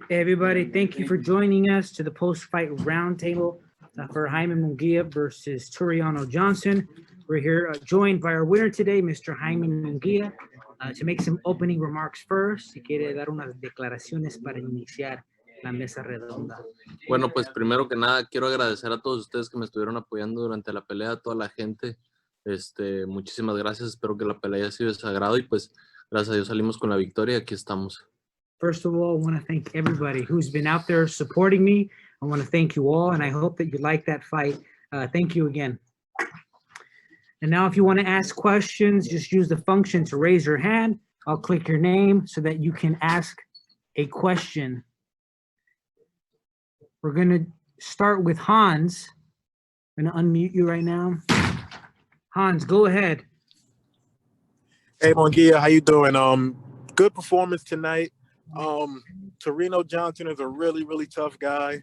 Everybody, thank you for joining us to the post-fight roundtable for Jaime Munguia versus Turiano Johnson. We're here joined by our winner today, Mr. Jaime Munguia, to make some opening remarks first. Si quiere dar unas declaraciones para iniciar la mesa redonda. Bueno, pues primero que nada quiero agradecer a todos ustedes que me estuvieron apoyando durante la pelea, a toda la gente. Muchísimas gracias, espero que la pelea haya sido de su agrado y pues gracias a Dios salimos con la victoria y aquí estamos. First of all, I want to thank everybody who's been out there supporting me. I want to thank you all, and I hope that you like that fight. Thank you again. And now if you want to ask questions, just use the function to raise your hand. I'll click your name so that you can ask a question. We're going to start with Hans. I'm going to unmute you right now. Hans, go ahead. Hey, Munguia, how you doing? Good performance tonight. Turiano Johnson is a really tough guy.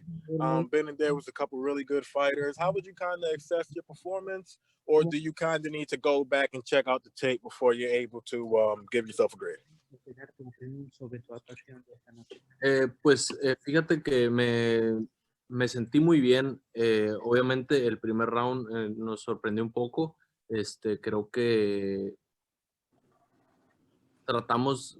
Been in there with a couple really good fighters. How would you kind of assess your performance, or do you kind of need to go back and check out the tape before you're able to give yourself a grade? Fíjate que me sentí muy bien. Obviamente el primer round nos sorprendió un poco. Creo que tratamos,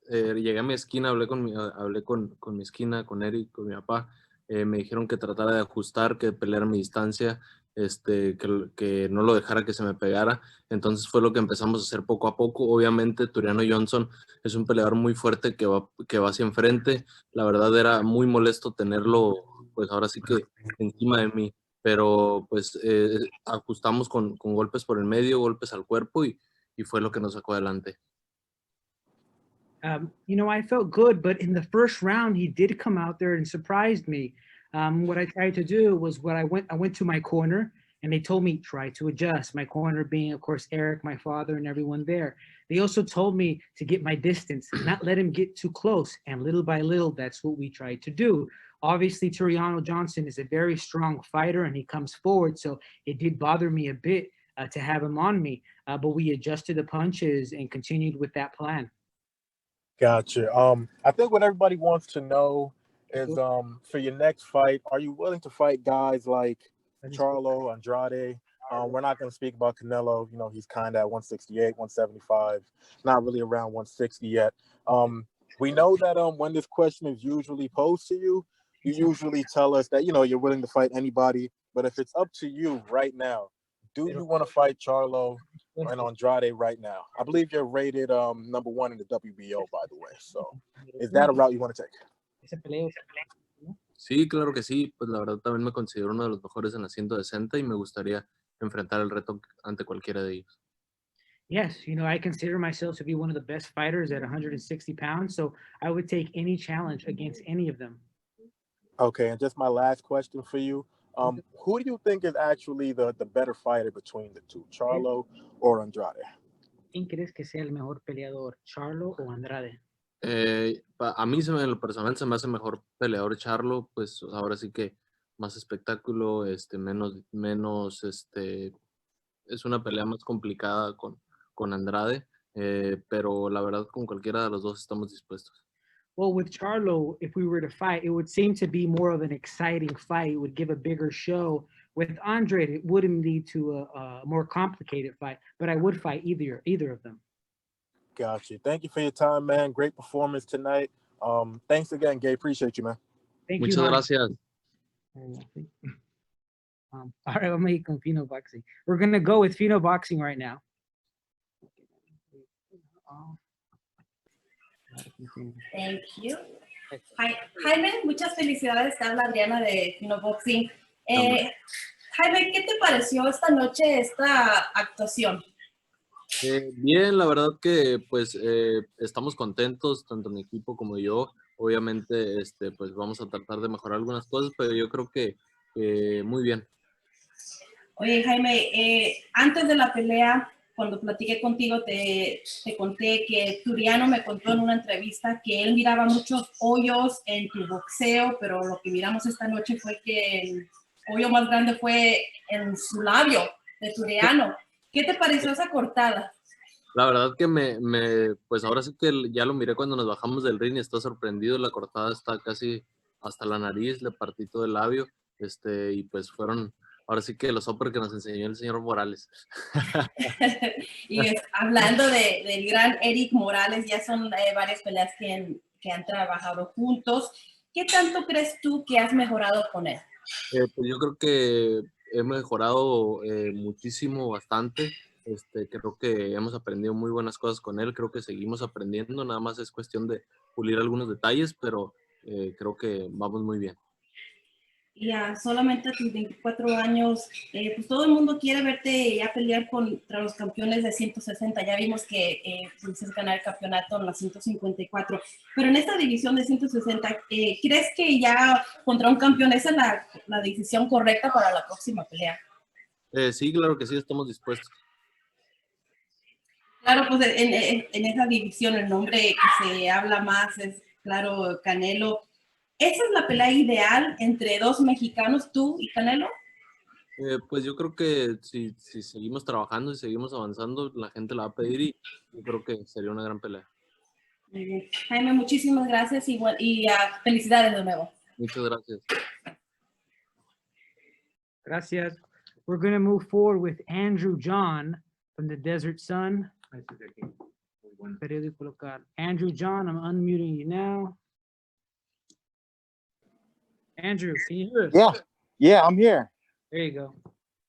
llegué a mi esquina, hablé con mi esquina, con Eric, con mi papá. Me dijeron que tratara de ajustar, que peleara mi distancia, que no lo dejara que se me pegara. Entonces fue lo que empezamos a hacer poco a poco. Obviamente Turiano Johnson es un peleador muy fuerte que va hacia enfrente. La verdad era muy molesto tenerlo, pues ahora sí que encima de mí. Pero pues ajustamos con golpes por el medio, golpes al cuerpo y fue lo que nos sacó adelante. I felt good, but in the first round, he did come out there and surprised me. What I tried to do was I went to my corner and they told me, try to adjust. My corner being, of course, Eric, my father, and everyone there. They also told me to get my distance, not let him get too close. And little by little, that's what we tried to do. Obviously, Turiano Johnson is a very strong fighter and he comes forward. So it did bother me a bit to have him on me, but we adjusted the punches and continued with that plan. Gotcha. I think what everybody wants to know is for your next fight, are you willing to fight guys like Charlo, Andrade? We're not going to speak about Canelo. You know, he's kind of at 168, 175, not really around 160 yet. We know that when this question is usually posed to you, you usually tell us that, you know, you're willing to fight anybody. But if it's up to you right now, do you want to fight Charlo and Andrade right now? I believe you're rated #1 in the WBO, by the way. So is that a route you want to take? Sí, claro que sí. Pues la verdad también me considero uno de los mejores en la 160 y me gustaría enfrentar el reto ante cualquiera de ellos. Yes, I consider myself to be one of the best fighters at 160 pounds, so I would take any challenge against any of them. Okay, and just my last question for you. Who do you think is actually the better fighter between the two, Charlo or Andrade? ¿Quién crees que sea el mejor peleador, Charlo o Andrade? A mí en lo personal se me hace mejor peleador Charlo, pues ahora sí que más espectáculo, menos, es una pelea más complicada con Andrade, pero la verdad con cualquiera de los dos estamos dispuestos. Well, with Charlo, if we were to fight, it would seem to be more of an exciting fight. It would give a bigger show. With Andrade, it wouldn't lead to a more complicated fight, but I would fight either of them. Gotcha. Thank you for your time, man. Great performance tonight. Thanks again, Gabe. Appreciate you, man. Thank Muchas you. gracias. All right, I'm making con Fino Boxing. We're going to go with Fino Boxing right now. Thank you. Jaime, muchas felicidades. Te habla Adriana de Fino Boxing. Jaime, ¿qué te pareció esta noche esta actuación? Bien, la verdad que pues estamos contentos, tanto mi equipo como yo. Obviamente pues vamos a tratar de mejorar algunas cosas, pero yo creo que muy bien. Oye, Jaime, antes de la pelea, cuando platiqué contigo, te conté que Turiano me contó en una entrevista que él miraba muchos hoyos en tu boxeo, pero lo que miramos esta noche fue que el hoyo más grande fue en su labio de Turiano. ¿Qué te pareció esa cortada? La verdad que pues ahora sí que ya lo miré cuando nos bajamos del ring y está sorprendido, la cortada está casi hasta la nariz, le partí todo el labio, y pues fueron, ahora sí que los upper que nos enseñó el señor Morales. Y hablando del gran Eric Morales, ya son varias peleas que han trabajado juntos. ¿Qué tanto crees tú que has mejorado con él? Pues yo creo que he mejorado muchísimo, bastante. Creo que hemos aprendido muy buenas cosas con él. Creo que seguimos aprendiendo. Nada más es cuestión de pulir algunos detalles, pero creo que vamos muy bien. Y solamente a tus 24 años, pues todo el mundo quiere verte ya pelear contra los campeones de 160. Ya vimos que pudiste ganar el campeonato en la 154. Pero en esta división de 160, ¿crees que ya contra un campeón esa es la decisión correcta para la próxima pelea? Sí, claro que sí, estamos dispuestos. Claro, pues en esa división el nombre que se habla más es, claro, Canelo. ¿Esa es la pelea ideal entre dos mexicanos, tú y Canelo? Pues yo creo que si seguimos trabajando y seguimos avanzando, la gente la va a pedir y yo creo que sería una gran pelea. Muy bien. Jaime, muchísimas gracias y felicidades de nuevo. Muchas gracias. Gracias. We're going to move forward with Andrew John from the Desert Sun. Periódico local. Andrew John, I'm unmuting you now. Andrew, can you hear us? Yeah, I'm here. There you go.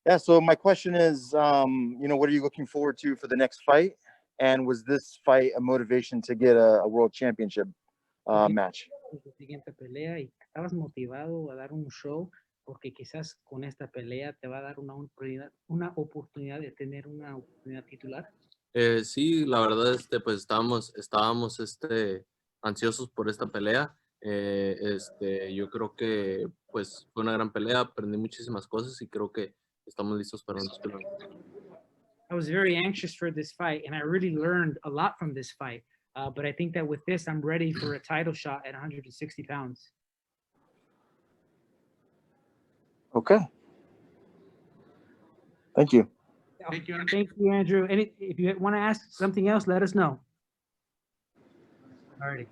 Yeah, so my question is, what are you looking forward to for the next fight? And was this fight a motivation to get a world championship match? Siguiente pelea y estabas motivado a dar un show porque quizás con esta pelea te va a dar una oportunidad de tener una oportunidad titular. Sí, la verdad, pues estábamos ansiosos por esta pelea. Yo creo que pues fue una gran pelea, aprendí muchísimas cosas y creo que estamos listos para un título. I was very anxious for this fight and I really learned a lot from this fight. But I think that with this, I'm ready for a title shot at 160 pounds. Okay. Thank you. Thank you, Andrew. And if you want to ask something else, let us know. All righty.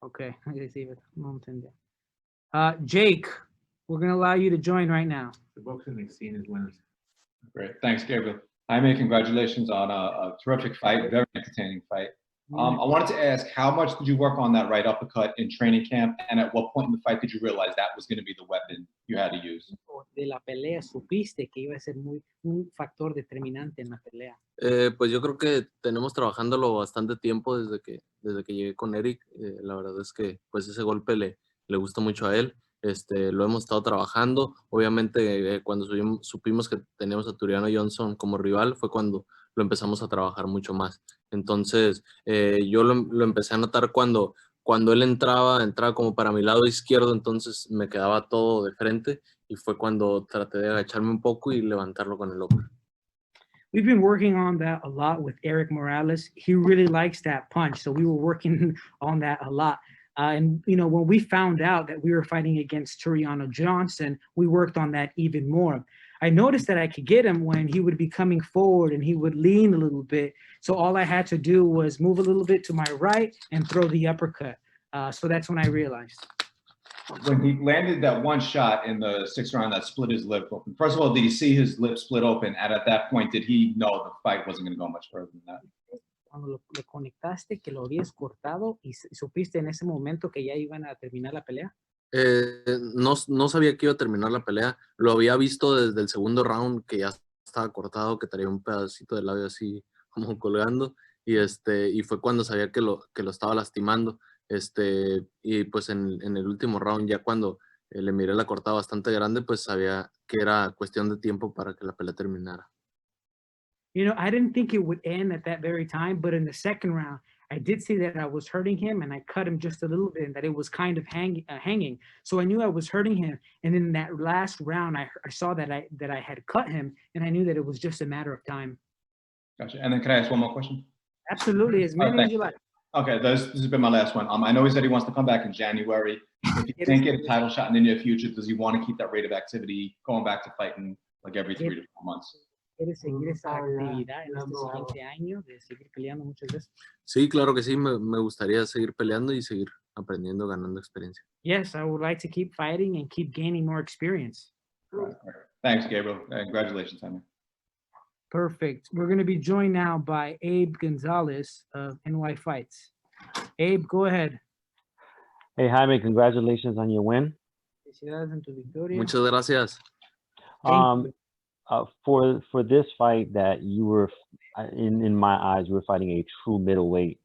Okay, Jake, we're going to allow you to join right now. The boxing scene is winners. Great, thanks, Gabriel. Jaime, congratulations on a terrific fight, very entertaining fight. I wanted to ask, how much did you work on that right uppercut in training camp, and at what point in the fight did you realize that was going to be the weapon you had to use? De la pelea, supiste que iba a ser un factor determinante en la pelea. Pues yo creo que tenemos trabajándolo bastante tiempo desde que llegué con Eric. La verdad es que pues ese golpe le gusta mucho a él. Lo hemos estado trabajando. Obviamente cuando supimos que teníamos a Tureano Johnson como rival fue cuando lo empezamos a trabajar mucho más. Entonces yo lo empecé a notar cuando él entraba como para mi lado izquierdo, entonces me quedaba todo de frente y fue cuando traté de agacharme un poco y levantarlo con el hombro. We've been working on that a lot with Eric Morales. He really likes that punch, so we were working on that a lot. And when we found out that we were fighting against Tureano Johnson, we worked on that even more. I noticed that I could get him when he would be coming forward and he would lean a little bit. So all I had to do was move a little bit to my right and throw the uppercut. So that's when I realized. When he landed that one shot in the sixth round that split his lip open, first of all, did he see his lip split open? And at that point, did he know the fight wasn't going to go much further than that? Cuando le conectaste, que lo habías cortado y supiste en ese momento que ya iban a terminar la pelea. No sabía que iba a terminar la pelea. Lo había visto desde el segundo round que ya estaba cortado, que traía un pedacito de labio así como colgando y fue cuando sabía que lo estaba lastimando. Y pues en el último round, ya cuando le miré la cortada bastante grande, pues sabía que era cuestión de tiempo para que la pelea terminara. I didn't think it would end at that very time, but in the second round, I did see that I was hurting him and I cut him just a little bit and that it was kind of hanging. So I knew I was hurting him. And in that last round, I saw that I had cut him and I knew that it was just a matter of time. Gotcha. And then can I ask one more question? Absolutely, as many as you like. Okay, this has been my last one. I know he said he wants to come back in January. If he can't get a title shot in the near future, does he want to keep that rate of activity going back to fighting like every 3 to 4 months. ¿Quieres seguir esa actividad en este siguiente año de seguir peleando muchas veces? Sí, claro que sí, me gustaría seguir peleando y seguir aprendiendo, ganando experiencia. Yes, I would like to keep fighting and keep gaining more experience. Right. Thanks, Gabriel. Congratulations, Jaime. Perfect. We're going to be joined now by Abe Gonzalez of NY Fights. Abe, go ahead. Hey, Jaime, congratulations on your win. Felicidades en tu victoria. Muchas gracias. Thank you. For this fight that you were, in my eyes, you were fighting a true middleweight.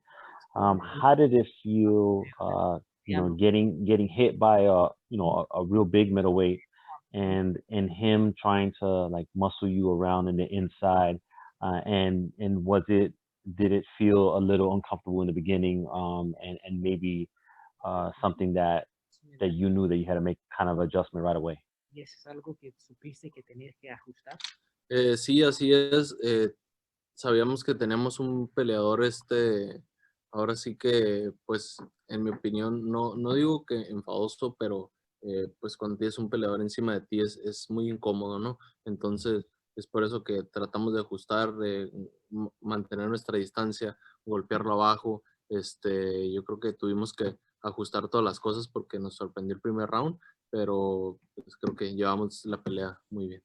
How did it feel, getting hit by a real big middleweight, and him trying to like muscle you around in the inside, and did it feel a little uncomfortable in the beginning, and maybe something that you knew that you had to make kind of adjustment right away? ¿Y eso es algo que supiste que tenías que ajustar? Sí, así es. Sabíamos que tenemos un peleador, ahora sí que, pues, en mi opinión, no digo que enfadoso, pero pues cuando tienes un peleador encima de ti es muy incómodo, ¿no? Entonces, es por eso que tratamos de ajustar, de mantener nuestra distancia, golpearlo abajo. Yo creo que tuvimos que ajustar todas las cosas porque nos sorprendió el primer round, pero pues, creo que llevamos la pelea muy bien.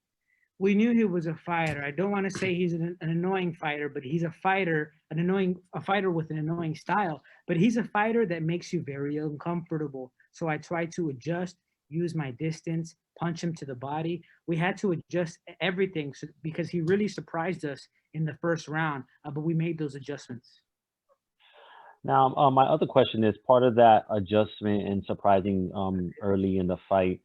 We knew he was a fighter. I don't want to say he's an annoying fighter, but he's a fighter, a fighter with an annoying style. But he's a fighter that makes you very uncomfortable. So I tried to adjust, use my distance, punch him to the body. We had to adjust everything because he really surprised us in the first round, but we made those adjustments. Now, my other question is part of that adjustment and surprising early in the fight.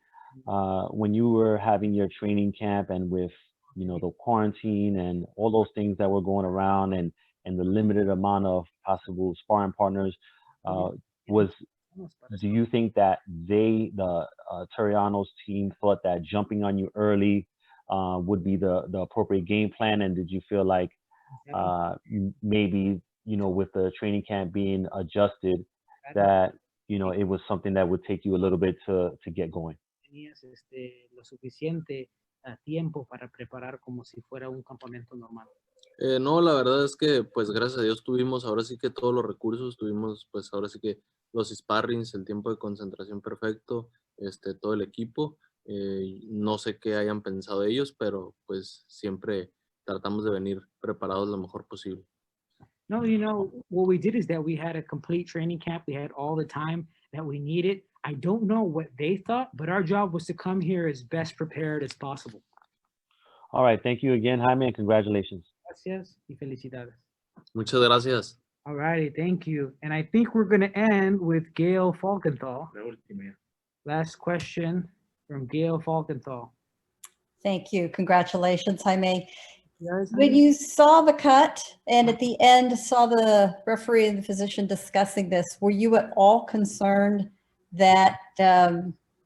When you were having your training camp and with the quarantine and all those things that were going around and the limited amount of possible sparring partners, do you think that the Toriano's team thought that jumping on you early would be the appropriate game plan? And did you feel like maybe with the training camp being adjusted, that it was something that would take you a little bit to get going? Tenías lo suficiente tiempo para preparar como si fuera un campamento normal. No, la verdad es que pues gracias a Dios tuvimos ahora sí que todos los recursos, tuvimos pues ahora sí que los sparrings, el tiempo de concentración perfecto, todo el equipo. No sé qué hayan pensado ellos, pero pues siempre tratamos de venir preparados lo mejor posible. No, what we did is that we had a complete training camp. We had all the time that we needed. I don't know what they thought, but our job was to come here as best prepared as possible. All right. Thank you again, Jaime, and congratulations. Gracias y felicidades. Muchas gracias. All righty, thank you. And I think we're going to end with Gail Falkenthal. Last question from Gail Falkenthal. Thank you. Congratulations, Jaime. Yes, When you saw the cut and at the end saw the referee and the physician discussing this, were you at all concerned that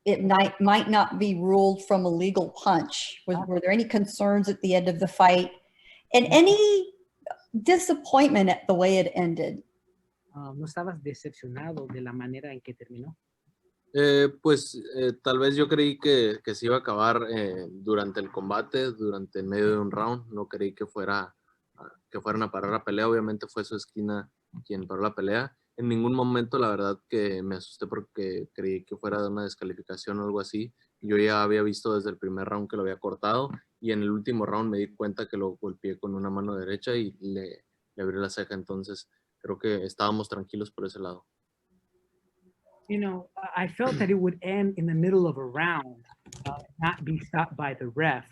it might not be ruled from a legal punch? Were there any concerns at the end of the fight and any disappointment at the way it ended? ¿No estabas decepcionado de la manera en que terminó? Pues tal vez yo creí que se iba a acabar durante el combate, durante el medio de un round. No creí que fueran a parar la pelea. Obviamente fue su esquina quien paró la pelea. En ningún momento la verdad que me asusté porque creí que fuera de una descalificación o algo así. Yo ya había visto desde el primer round que lo había cortado y en el último round me di cuenta que lo golpeé con una mano derecha y le abrí la ceja. Entonces creo que estábamos tranquilos por ese lado. I felt that it would end in the middle of a round, not be stopped by the ref.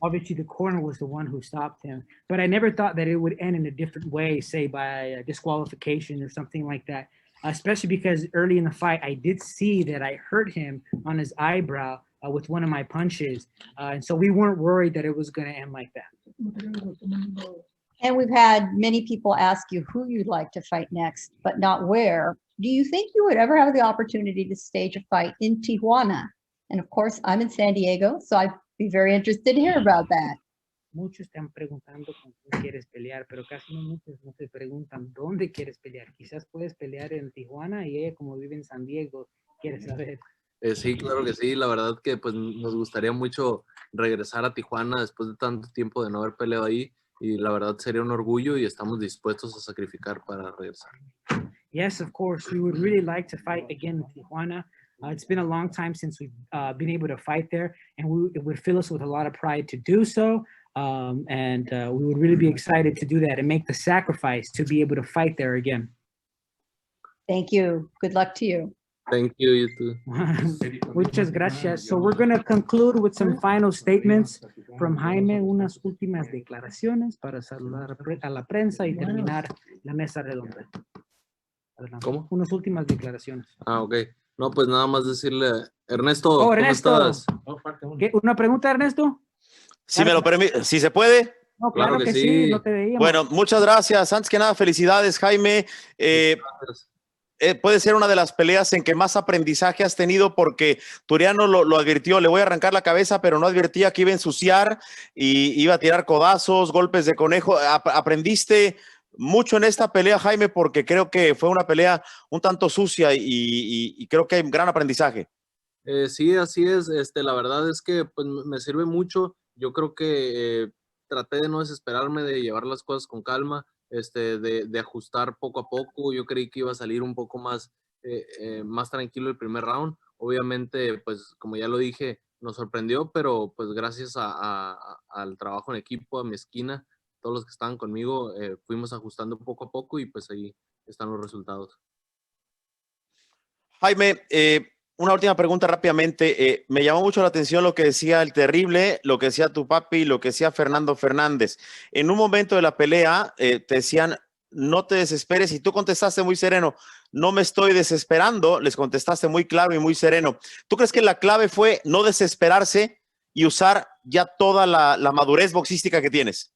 Obviously, the corner was the one who stopped him, but I never thought that it would end in a different way, say by a disqualification or something like that, especially because early in the fight, I did see that I hurt him on his eyebrow with one of my punches, and so we weren't worried that it was going to end like that. And we've had many people ask you who you'd like to fight next, but not where. Do you think you would ever have the opportunity to stage a fight in Tijuana? And of course, I'm in San Diego, so I'd be very interested to hear about that. Muchos están preguntando con quién quieres pelear, pero casi muchos no te preguntan dónde quieres pelear. Quizás puedes pelear en Tijuana y ella, como vive en San Diego, quiere saber. Sí, claro que sí. La verdad que pues nos gustaría mucho regresar a Tijuana después de tanto tiempo de no haber peleado ahí. Y la verdad sería un orgullo y estamos dispuestos a sacrificar para regresar. Yes, of course. We would really like to fight again in Tijuana. It's been a long time since we've been able to fight there, and it would fill us with a lot of pride to do so. We would really be excited to do that and make the sacrifice to be able to fight there again. Thank you. Good luck to you. Thank you, you too. Muchas gracias. So we're going to conclude with some final statements from Jaime, unas últimas declaraciones para saludar a la prensa y terminar la mesa redonda. Adelante. ¿Cómo? Unas últimas declaraciones. Ok. No, pues nada más decirle, Ernesto, Oh, ¿cómo Ernesto. estás? ¿Qué? ¿Una pregunta, Ernesto? Si me lo permite, si se puede. No, claro, Claro que que sí, sí. no te veíamos. Bueno, muchas gracias. Antes que nada, felicidades, Jaime. Puede ser una de las peleas en que más aprendizaje has tenido porque Turiano lo advirtió, le voy a arrancar la cabeza, pero no advertía que iba a ensuciar y iba a tirar codazos, golpes de conejo. Aprendiste mucho en esta pelea, Jaime, porque creo que fue una pelea un tanto sucia y creo que hay un gran aprendizaje. Sí, así es. La verdad es que pues, me sirve mucho. Yo creo que traté de no desesperarme, de llevar las cosas con calma, de ajustar poco a poco. Yo creí que iba a salir un poco más, más tranquilo el primer round. Obviamente, pues como ya lo dije, nos sorprendió, pero pues gracias al trabajo en equipo, a mi esquina, todos los que estaban conmigo, fuimos ajustando poco a poco y pues ahí están los resultados. Jaime, una última pregunta rápidamente. Me llamó mucho la atención lo que decía el Terrible, lo que decía tu papi, lo que decía Fernando Fernández. En un momento de la pelea te decían, no te desesperes, y tú contestaste muy sereno, no me estoy desesperando, les contestaste muy claro y muy sereno. ¿Tú crees que la clave fue no desesperarse y usar ya toda la madurez boxística que tienes?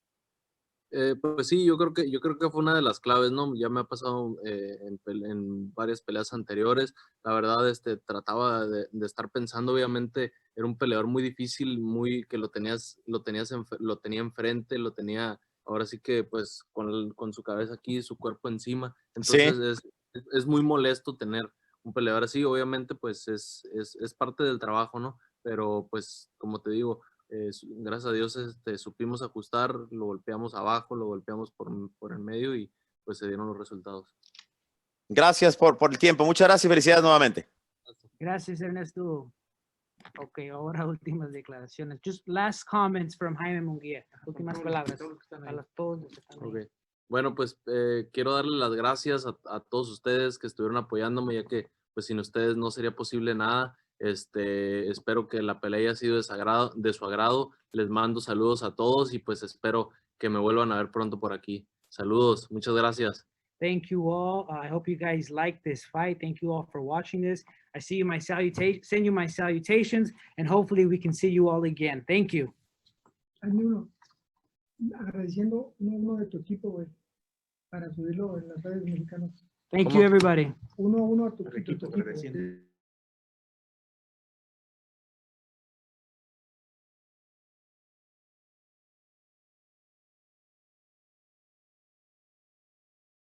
Pues sí, yo creo que fue una de las claves, ¿no? Ya me ha pasado en varias peleas anteriores. La verdad, trataba de estar pensando, obviamente, era un peleador muy difícil, muy que lo tenía enfrente, lo tenía, ahora sí que pues con su cabeza aquí, su cuerpo encima. Entonces es muy molesto tener un peleador así. Obviamente, pues es parte del trabajo, ¿no? Pero pues, como te digo, gracias a Dios supimos ajustar, lo golpeamos abajo, lo golpeamos por el medio y pues se dieron los resultados. Gracias por el tiempo. Muchas gracias y felicidades nuevamente. Gracias, Ernesto. Ok, ahora últimas declaraciones. Just last comments from Jaime Munguia. Últimas palabras a todos los que están ahí. Okay. Bueno, pues quiero darle las gracias a todos ustedes que estuvieron apoyándome, ya que pues sin ustedes no sería posible nada. Espero que la pelea haya sido de su agrado. Les mando saludos a todos y pues espero que me vuelvan a ver pronto por aquí. Saludos, muchas gracias. Thank you all. I hope you guys like this fight. Thank you all for watching this. I see you send you my salutations, and hopefully we can see you all again. Thank you. Agradeciendo uno de tu equipo, güey, para subirlo en las redes mexicanas. Thank you, everybody. Uno a tu equipo.